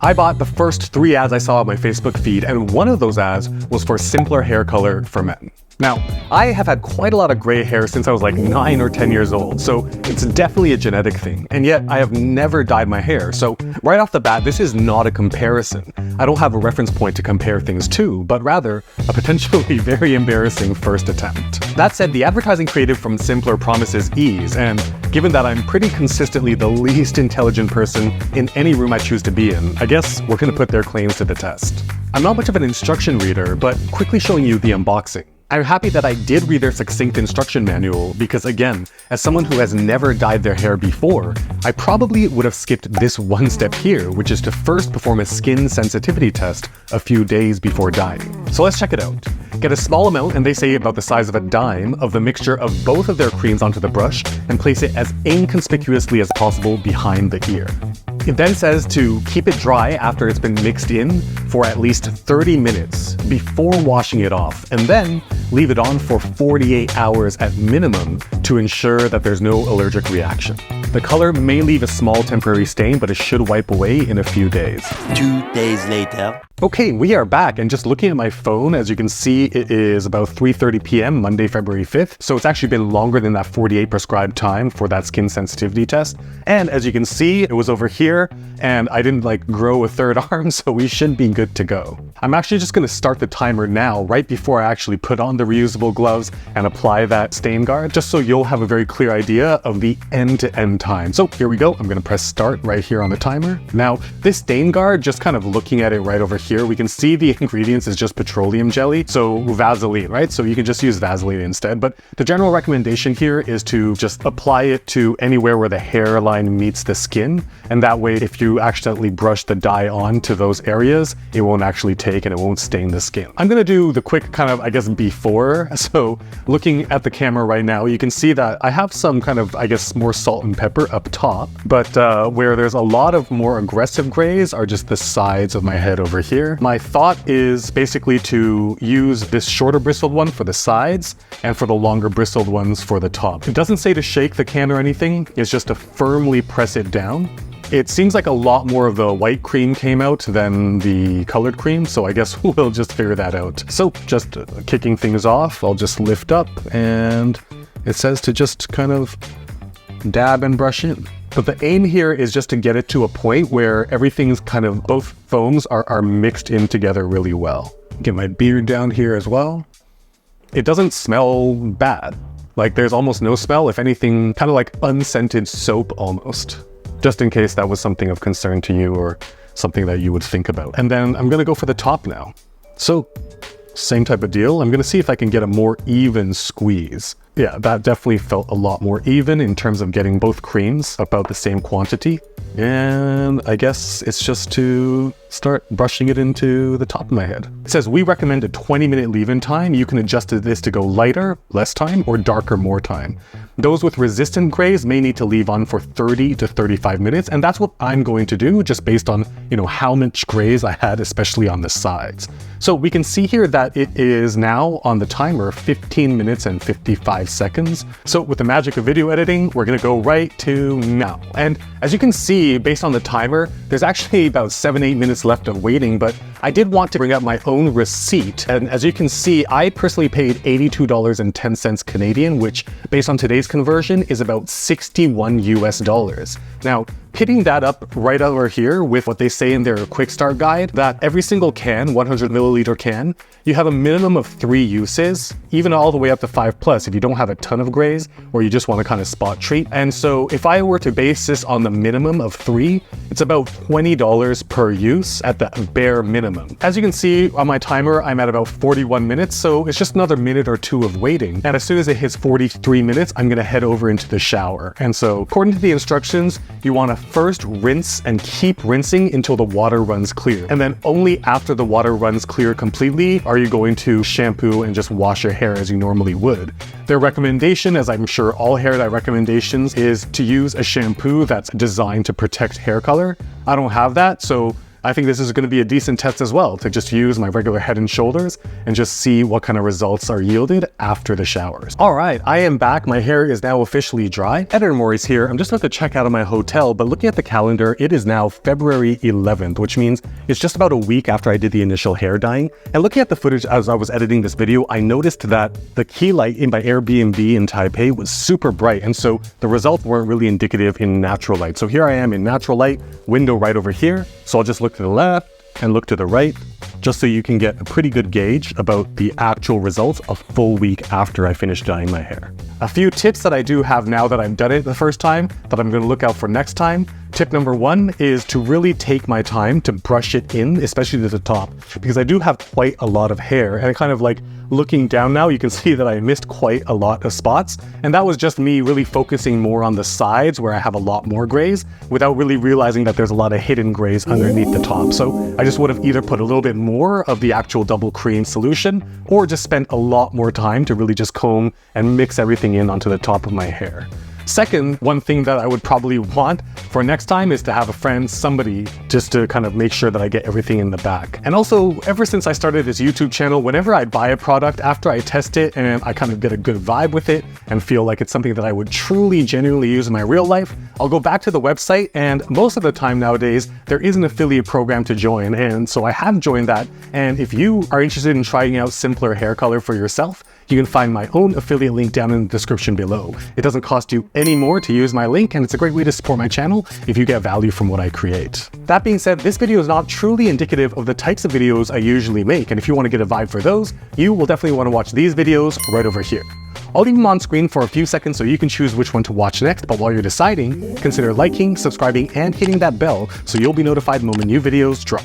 I bought the first 3 ads I saw on my Facebook feed, and one of those ads was for simpler hair color for men. Now, I have had quite a lot of gray hair since I was like 9 or 10 years old, so it's definitely a genetic thing, and yet I have never dyed my hair, so right off the bat, this is not a comparison. I don't have a reference point to compare things to, but rather a potentially very embarrassing first attempt. That said, the advertising creative from Simpler promises ease, and given that I'm pretty consistently the least intelligent person in any room I choose to be in, I guess we're gonna put their claims to the test. I'm not much of an instruction reader, but quickly showing you the unboxing. I'm happy that I did read their succinct instruction manual because, again, as someone who has never dyed their hair before, I probably would have skipped this one step here, which is to first perform a skin sensitivity test a few days before dyeing. So let's check it out. Get a small amount, and they say about the size of a dime, of the mixture of both of their creams onto the brush and place it as inconspicuously as possible behind the ear. It then says to keep it dry after it's been mixed in for at least 30 minutes before washing it off, and then leave it on for 48 hours at minimum to ensure that there's no allergic reaction. The color may leave a small temporary stain, but it should wipe away in a few days. 2 days later. Okay, we are back, and just looking at my phone, as you can see, it is about 3:30 p.m. Monday, February 5th. So it's actually been longer than that 48 prescribed time for that skin sensitivity test. And as you can see, it was over here, and I didn't grow a third arm, so we should be good to go. I'm actually just gonna start the timer now, right before I actually put on the reusable gloves and apply that stain guard, just so you'll have a very clear idea of the end-to-end time. So here we go. I'm gonna press start right here on the timer. Now, this stain guard, just kind of looking at it right over here, we can see the ingredients is just petroleum jelly, so Vaseline, right? So you can just use Vaseline instead, but the general recommendation here is to just apply it to anywhere where the hairline meets the skin, and that way if you accidentally brush the dye on to those areas, it won't actually take and it won't stain the skin. I'm gonna do the quick kind of, before. So looking at the camera right now, you can see that I have some kind of, more salt and pepper up top, but where there's a lot of more aggressive grays are just the sides of my head over here. My thought is basically to use this shorter bristled one for the sides and for the longer bristled ones for the top. It doesn't say to shake the can or anything, it's just to firmly press it down. It seems like a lot more of the white cream came out than the colored cream, so I guess we'll just figure that out. So just kicking things off, I'll just lift up, and it says to just kind of dab and brush in. But the aim here is just to get it to a point where everything's both foams are mixed in together really well. Get my beard down here as well. It doesn't smell bad. There's almost no smell, if anything, kind of like unscented soap almost. Just in case that was something of concern to you or something that you would think about. And then I'm gonna go for the top now. So, same type of deal. I'm gonna see if I can get a more even squeeze. Yeah, that definitely felt a lot more even in terms of getting both creams about the same quantity. And I guess it's just to start brushing it into the top of my head. It says we recommend a 20-minute leave-in time. You can adjust this to go lighter, less time, or darker, more time. Those with resistant grays may need to leave on for 30 to 35 minutes, and that's what I'm going to do, just based on, how much grays I had, especially on the sides. So we can see here that it is now on the timer 15 minutes and 55 seconds. So with the magic of video editing, we're gonna go right to now. And as you can see, based on the timer, there's actually about 7-8 minutes left of waiting, but I did want to bring up my own receipt. And as you can see, I personally paid $82.10 Canadian, which based on today's conversion is about 61 US dollars. Now, pitting that up right over here with what they say in their quick start guide, that every single can, 100 milliliter can, you have a minimum of 3 uses, even all the way up to 5+ if you don't have a ton of grays or you just want to kind of spot treat. And so if I were to base this on the minimum of 3, it's about $20 per use at the bare minimum. As you can see on my timer, I'm at about 41 minutes, so it's just another minute or 2 of waiting. And as soon as it hits 43 minutes, I'm gonna head over into the shower. And so according to the instructions, you want to first rinse and keep rinsing until the water runs clear. And then only after the water runs clear completely are you going to shampoo and just wash your hair as you normally would. Their recommendation, as I'm sure all hair dye recommendations, is to use a shampoo that's designed to protect hair color. I don't have that, so I think this is going to be a decent test as well, to just use my regular Head and Shoulders and just see what kind of results are yielded after the showers. All right, I am back. My hair is now officially dry. Editor Maurice here. I'm just about to check out of my hotel, but looking at the calendar, it is now February 11th, which means it's just about a week after I did the initial hair dyeing. And looking at the footage as I was editing this video, I noticed that the key light in my Airbnb in Taipei was super bright, and so the results weren't really indicative in natural light. So here I am in natural light, window right over here. So I'll just look to the left and look to the right, just so you can get a pretty good gauge about the actual results a full week after I finish dyeing my hair. A few tips that I do have now that I've done it the first time that I'm going to look out for next time. Tip number one is to really take my time to brush it in, especially to the top, because I do have quite a lot of hair, and kind of like looking down now, you can see that I missed quite a lot of spots, and that was just me really focusing more on the sides where I have a lot more grays without really realizing that there's a lot of hidden grays underneath the top. So I just would have either put a little bit more of the actual double cream solution or just spent a lot more time to really just comb and mix everything in onto the top of my hair. Second, one thing that I would probably want for next time is to have a friend, somebody, just to kind of make sure that I get everything in the back. And also, ever since I started this YouTube channel, whenever I buy a product, after I test it and I kind of get a good vibe with it and feel like it's something that I would truly, genuinely use in my real life, I'll go back to the website, and most of the time nowadays, there is an affiliate program to join. And so I have joined that. And if you are interested in trying out simpler hair color for yourself, you can find my own affiliate link down in the description below. It doesn't cost you any more to use my link, and it's a great way to support my channel if you get value from what I create. That being said, this video is not truly indicative of the types of videos I usually make, and if you want to get a vibe for those, you will definitely want to watch these videos right over here. I'll leave them on screen for a few seconds so you can choose which one to watch next, but while you're deciding, consider liking, subscribing, and hitting that bell so you'll be notified the moment new videos drop.